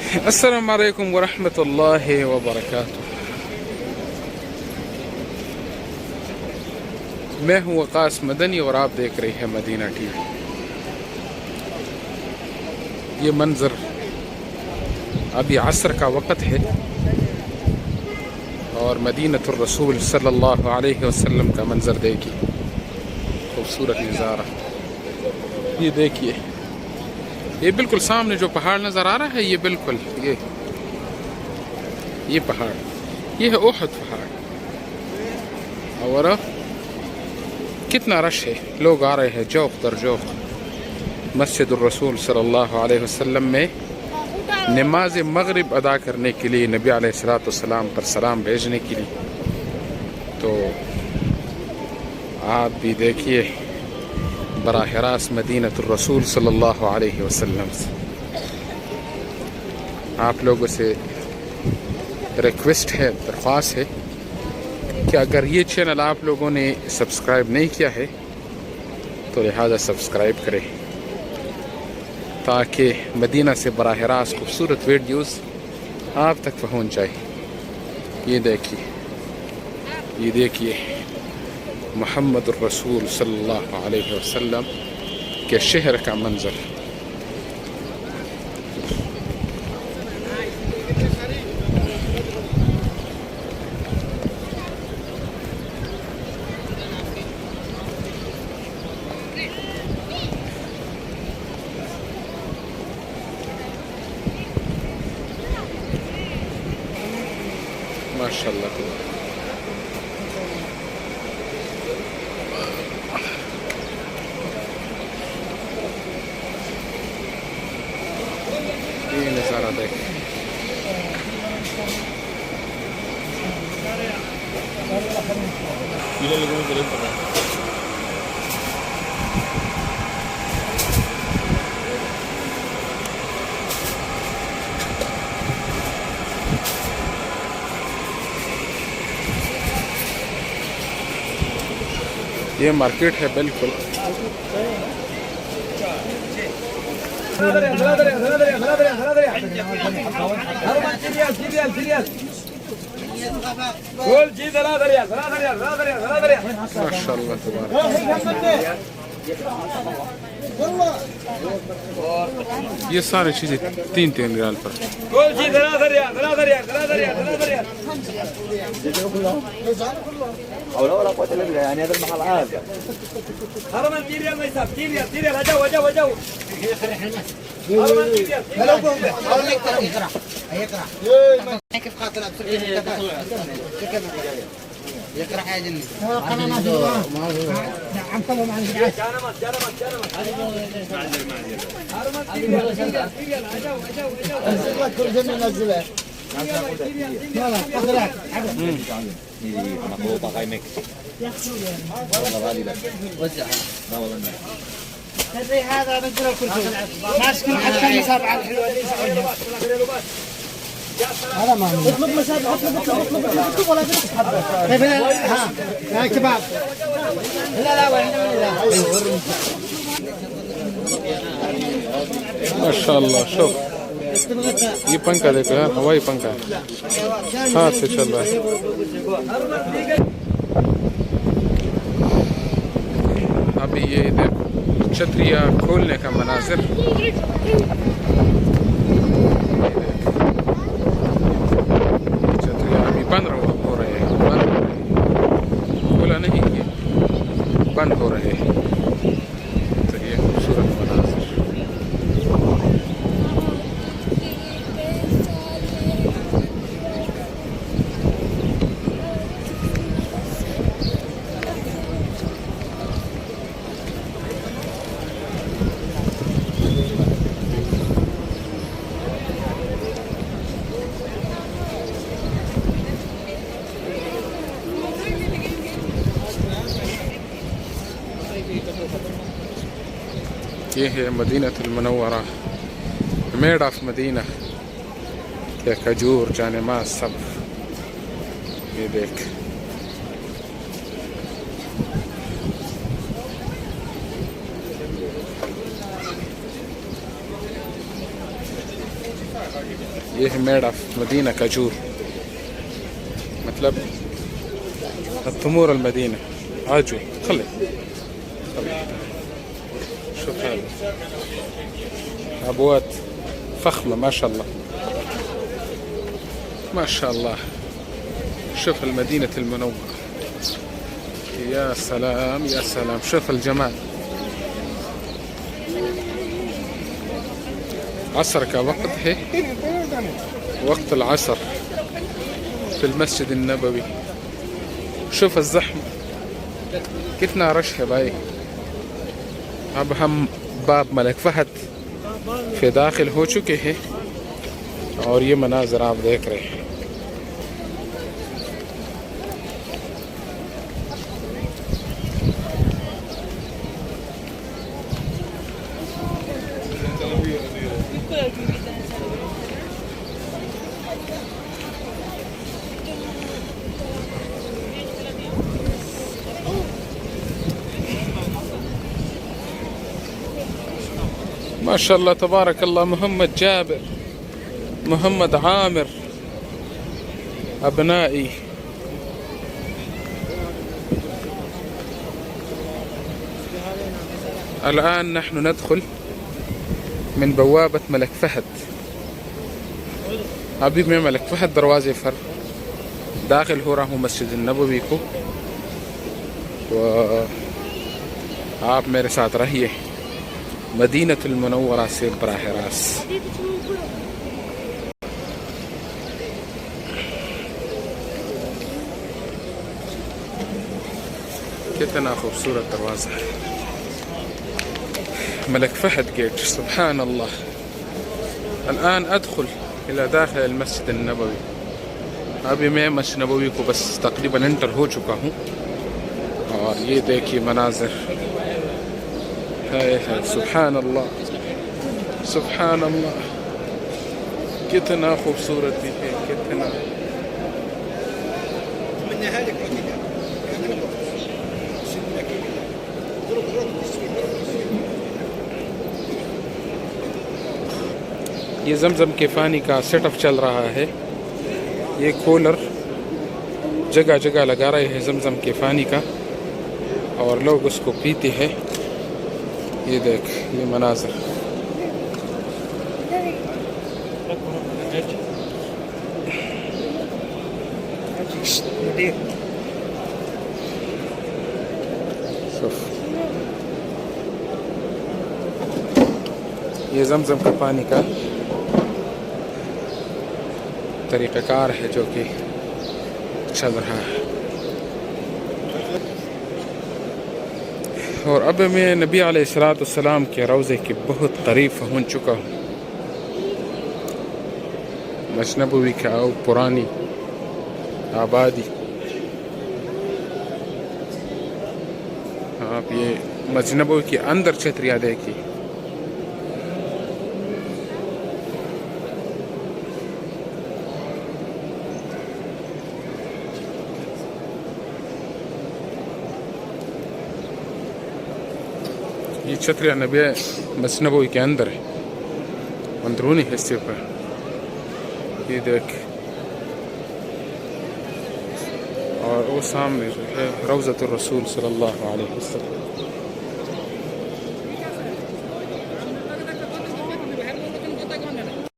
अस्सलाम वालेकुम वरहमतुल्लाहि वबरकातुह। मैं हूँ वकास मदनी और आप देख रहे हैं मदीना टीवी। ये मंज़र अभी असर का वक़्त है और मदीनतुर रसूल सल्लल्लाहु अलैहि वसल्लम का मंज़र देखिए, खूबसूरत नज़ारा। ये देखिए, ये बिल्कुल सामने जो पहाड़ नज़र आ रहा है, ये बिल्कुल ये पहाड़, ये है ओहद पहाड़। और कितना रश है, लोग आ रहे हैं जौक दर जौक मस्जिदुर रसूल सल्लल्लाहु अलैहि वसल्लम में नमाज मगरिब अदा करने के लिए, नबी अलैहिस्सलातु वस्सलाम पर सलाम भेजने के लिए। तो आप भी देखिए बराह रास्त मदीनतुर रसूल सल्लल्लाहु अलैहि वसल्लम से। आप लोगों से रिक्वेस्ट है, दरख्वास्त है कि अगर ये चैनल आप लोगों ने सब्सक्राइब नहीं किया है तो लिहाजा सब्सक्राइब करें, ताकि मदीना से बराह रास्त खूबसूरत वीडियोस आप तक पहुंच जाए। ये देखिए मोहम्मद रसूल सल्लल्लाहु अलैहि वसल्लम के शहर का मंजर। माशाअल्लाह। ये नज़ारा देख, ये मार्केट है बिल्कुल। माशाअल्लाह तबारक। ये सारी चीजें 3-3 रियाल पर। ولا قوة إلا بالله، يعني هذا المحل عادي. هرمان تيريال ما يساب، تيريال هجاو. هرمان تيريال. يقرأ. كيف قاتل أبصر يقرأ يا جني. عم طلعوا مع الجماعة. جانمت. هرمان تيريال هجاو. كل جنة نزله. يلا قدرك. Anak bawa pakai Max. والله غالي لك. وزعها. لا والله ما. هذا هذا نقدر كل شيء. ماسك حتى مسابعة الحلوة دي هذا ما اطلب مسابعة، اطلب ولا تتحدى. طيب ها يا كباب. لا ما شاء الله। شوف ये पंखा देखो यार, हवाई पंखा हाथ से चल रहा है। अभी ये देखो छतरियाँ खोलने का मनाजिर। छतरियाँ अभी बंद हो रहे हैं, खोला नहीं, ये बंद हो रहे हैं। तो ये खूबसूरत मनाजिर। ये है मदीनतुल मुनव्वरा, मेड ऑफ मदीना के खजूर जानेमा सब। ये देख, ये है मेड ऑफ मदीना खजूर, मतलब التمور المدينة. عاجو خلي شوف هذا عبوات فخمة ما شاء الله ما شاء الله. شوف المدينة المنورة، يا سلام يا سلام، شوف الجمال. عصر का वक्त है, वक्त العصر في المسجد النبوي. شوف الزحمة कितना रश है भाई. अब हम बाब मलिक फहद في दाखिल हो चुके हैं और ये मनाजर आप देख रहे हैं. ما شاء الله تبارك الله. محمد جابر، محمد عامر، أبنائي. الآن نحن ندخل من بوابة ملك فهد. अभी मैं मलिक फहद दरवाजे पर दाखिल हो रहा हूँ मस्जिद नबवी को, तो आप मेरे साथ रहिए मदीनतुल मुनव्वरा से बराह रास्त. कितना खूबसूरत दरवाज़ा है मलिक फहद गेट. सुभान अल्लाह. الآن أدخل إلى داخل المسجد النبوي. अभी मैं मस्जिद नबवी को बस तकरीबन एंटर हो चुका हूँ और ये देखिए मनाजिर है. सुभान अल्लाह सुभान अल्लाह, कितना खूबसूरती है, कितना. ये जमजम के पानी का सेटअप चल रहा है. ये कूलर जगह जगह लगा रहे हैं जमजम के पानी का और लोग उसको पीते हैं. ये देख ये मनाज़र. ये जमजम का पानी का तरीक़ाकार है जो कि चल रहा है. और अब मैं नबी अलैहिस्सलाम के रोज़े के बहुत करीब पहुँच चुका हूँ. मस्जिद नबवी का पुरानी आबादी. आप ये मस्जिद नबवी के अंदर छतरियाँ देखिए. ये छतरिया नबी मस्जिद नबवी के अंदर है, अंदरूनी हिस्से पर. ये देख, और वो सामने जो है रौज़तुर रसूल सल्लल्लाहु अलैहि वसल्लम.